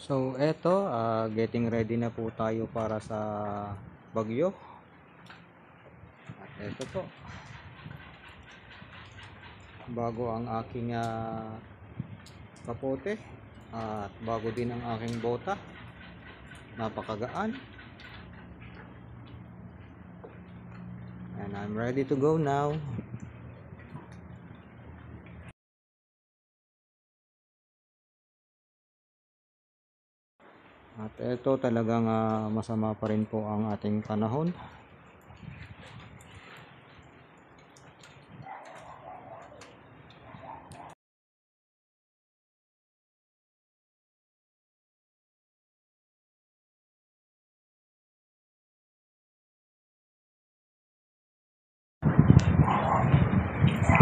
So eto, getting ready na po tayo para sa bagyo. At eto po, bago ang aking kapote at bago din ang aking bota. Napakagaan. And I'm ready to go now. At ito talagang masama pa rin po ang ating panahon.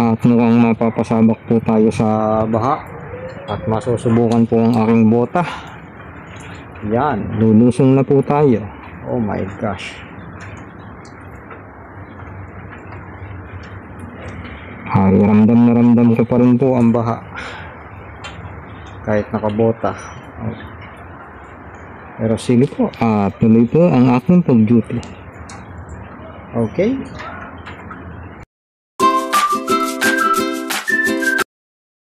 At mukhang mapapasabak po tayo sa baha at masusubukan po ang aking bota. Yan, lulusong na po tayo. Oh my gosh. Ay, ramdam na ramdam ko pa rin po ang baha kahit nakabota. Pero sige po, tuloy po ang aking pag-duty. Okay.